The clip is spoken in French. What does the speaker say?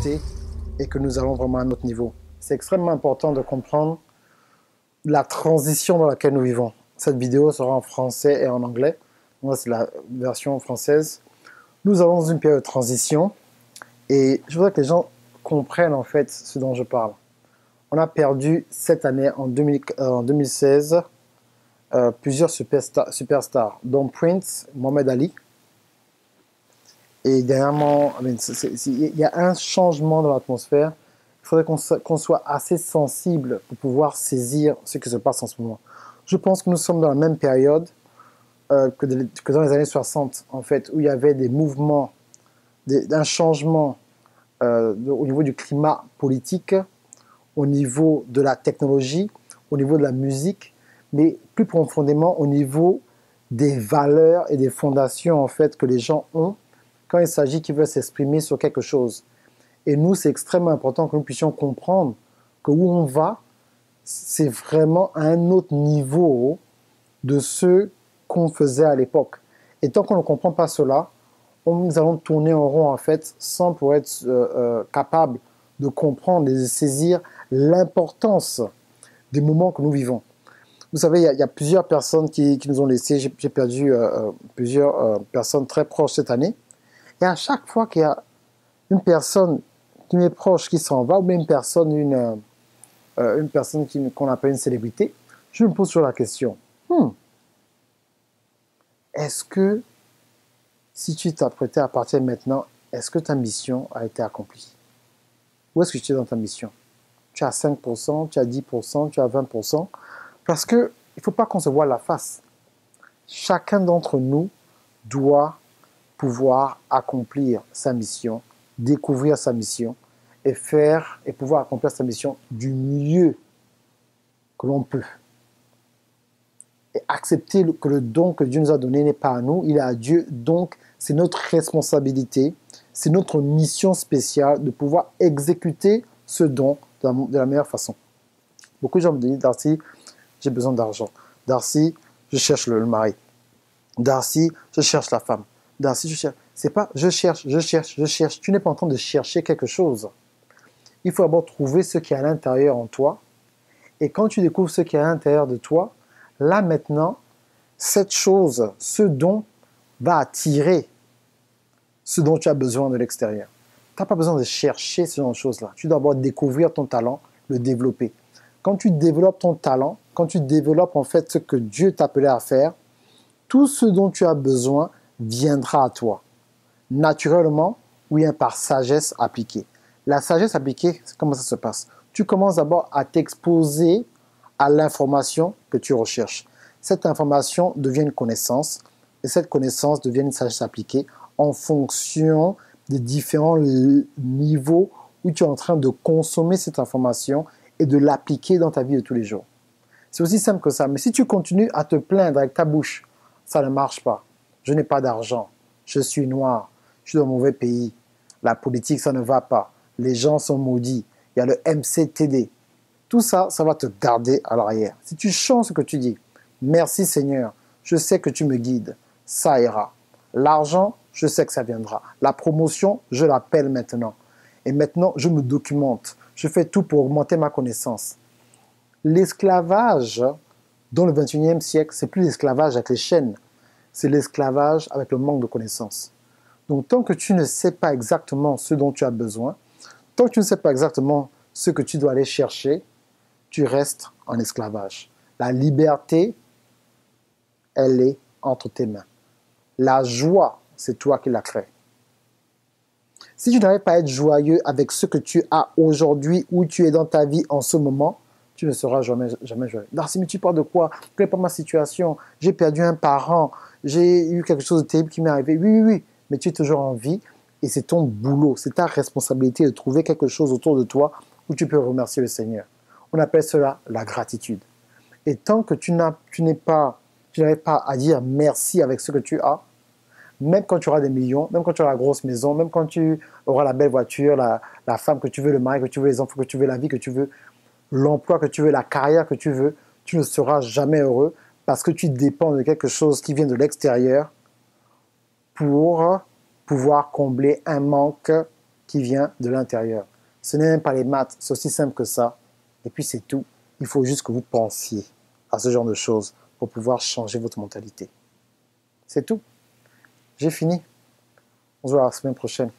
maturité et que nous allons vraiment à un autre niveau. C'est extrêmement important de comprendre la transition dans laquelle nous vivons. Cette vidéo sera en français et en anglais. Moi, c'est la version française. Nous allons dans une période de transition et je voudrais que les gens comprennent en fait ce dont je parle. On a perdu cette année, en 2016, plusieurs superstars, dont Prince, Mohamed Ali. Et dernièrement, il y a un changement dans l'atmosphère. Il faudrait qu'on soit assez sensible pour pouvoir saisir ce qui se passe en ce moment. Je pense que nous sommes dans la même période que dans les années 60, en fait, où il y avait des mouvements, d'un changement au niveau du climat politique, au niveau de la technologie, au niveau de la musique, mais plus profondément au niveau des valeurs et des fondations en fait, que les gens ont quand il s'agit qu'ils veulent s'exprimer sur quelque chose. Et nous, c'est extrêmement important que nous puissions comprendre que où on va, c'est vraiment à un autre niveau de ce qu'on faisait à l'époque. Et tant qu'on ne comprend pas cela, nous allons tourner en rond en fait, sans pour être capable de comprendre et de saisir l'importance des moments que nous vivons. Vous savez, il y a plusieurs personnes qui nous ont laissés. J'ai perdu plusieurs personnes très proches cette année. Et à chaque fois qu'il y a une personne qui m'est proche qui s'en va, ou même une personne qu'on appelle une célébrité, je me pose toujours la question, est-ce que si tu t'apprêtais à partir maintenant, est-ce que ta mission a été accomplie? Où est-ce que tu es dans ta mission? Tu as 5%, tu as 10%, tu as 20%. Parce qu'il ne faut pas qu'on se voie la face. Chacun d'entre nous doit pouvoir accomplir sa mission, découvrir sa mission et pouvoir accomplir sa mission du mieux que l'on peut. Et accepter que le don que Dieu nous a donné n'est pas à nous, il est à Dieu. Donc, c'est notre responsabilité, c'est notre mission spéciale de pouvoir exécuter ce don de la meilleure façon. Beaucoup de gens me disent, Darcy, j'ai besoin d'argent. Darcy, je cherche le mari. Darcy, je cherche la femme. Darcy, je cherche. C'est pas je cherche. Tu n'es pas en train de chercher quelque chose. Il faut d'abord trouver ce qui est à l'intérieur en toi. Et quand tu découvres ce qui est à l'intérieur de toi, là maintenant, cette chose, ce don, va attirer ce dont tu as besoin de l'extérieur. Tu n'as pas besoin de chercher ce genre de choses-là. Tu dois d'abord découvrir ton talent, le développer. Quand tu développes ton talent, quand tu développes en fait ce que Dieu t'appelait à faire, tout ce dont tu as besoin viendra à toi. Naturellement, ou bien par sagesse appliquée. La sagesse appliquée, comment ça se passe? Tu commences d'abord à t'exposer à l'information que tu recherches. Cette information devient une connaissance, et cette connaissance devient une sagesse appliquée en fonction des différents niveaux où tu es en train de consommer cette information et de l'appliquer dans ta vie de tous les jours. C'est aussi simple que ça. Mais si tu continues à te plaindre avec ta bouche, ça ne marche pas. Je n'ai pas d'argent. Je suis noir. Je suis dans un mauvais pays. La politique, ça ne va pas. Les gens sont maudits. Il y a le MCTD. Tout ça, ça va te garder à l'arrière. Si tu changes ce que tu dis, merci Seigneur, je sais que tu me guides, ça ira. L'argent, je sais que ça viendra. La promotion, je l'appelle maintenant. Et maintenant, je me documente. Je fais tout pour augmenter ma connaissance. L'esclavage dans le 21e siècle, c'est plus l'esclavage avec les chaînes, c'est l'esclavage avec le manque de connaissances. Donc, tant que tu ne sais pas exactement ce dont tu as besoin, tant que tu ne sais pas exactement ce que tu dois aller chercher, tu restes en esclavage. La liberté, elle est entre tes mains. La joie, c'est toi qui la crée. Si tu n'arrives pas à être joyeux avec ce que tu as aujourd'hui, où tu es dans ta vie en ce moment, tu ne seras jamais joyeux. Darcy, mais tu parles de quoi? Quelle est pas ma situation? J'ai perdu un parent, j'ai eu quelque chose de terrible qui m'est arrivé. Oui, mais tu es toujours en vie et c'est ton boulot, c'est ta responsabilité de trouver quelque chose autour de toi où tu peux remercier le Seigneur. On appelle cela la gratitude. Et tant que tu n'arrives pas à dire merci avec ce que tu as, même quand tu auras des millions, même quand tu auras la grosse maison, même quand tu auras la belle voiture, la femme que tu veux, le mari que tu veux, les enfants que tu veux, la vie que tu veux, l'emploi que tu veux, la carrière que tu veux, tu ne seras jamais heureux parce que tu dépends de quelque chose qui vient de l'extérieur pour pouvoir combler un manque qui vient de l'intérieur. Ce n'est même pas les maths, c'est aussi simple que ça. Et puis c'est tout. Il faut juste que vous pensiez à ce genre de choses pour pouvoir changer votre mentalité. C'est tout. J'ai fini. On se voit la semaine prochaine.